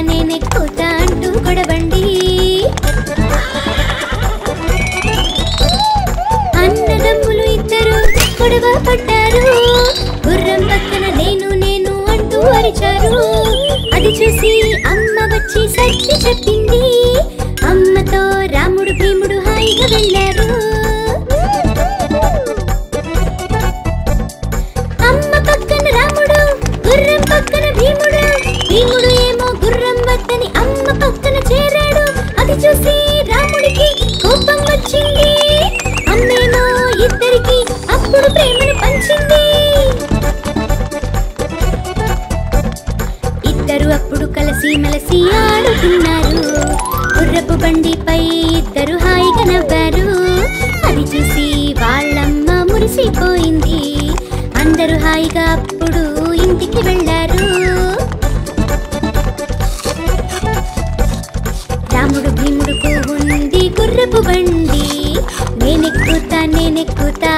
నేనెక్కుతా అంటూ గొడవండి. అన్నదమ్ములు ఇద్దరు గొడవ పడ్డారు. గుర్రం పక్కన నేను నేను అంటూ అరిచారు. అది చూసి అమ్మ వచ్చి సర్ది చెప్పింది. అమ్మతో రాముడు భీముడు హాయిగా వెళ్ళారు. అమ్మ పక్కన రాముడు, గుర్రం పక్కన భీముడు. భీముడు ఏమో గుర్రం వద్దని అమ్మ పక్కన చేరాడు. అది చూసి రాముడికి కోపం వచ్చింది. అమ్మేమో ఇద్దరికి అప్పుడు ప్రేమను పంచింది. ఇద్దరు అప్పుడు కలిసి మెలిసి ఆడుతున్నారు. గుర్రపు బండిపై ఇద్దరు హాయిగా నవ్వారు. అది చూసి వాళ్ళమ్మ మురిసిపోయింది. అందరూ హాయిగా అప్పుడు ఇంటికి వెళ్ళారు. రాముడు భీముడుకు ఉంది గుర్రపు బండి. నేనెక్కుతా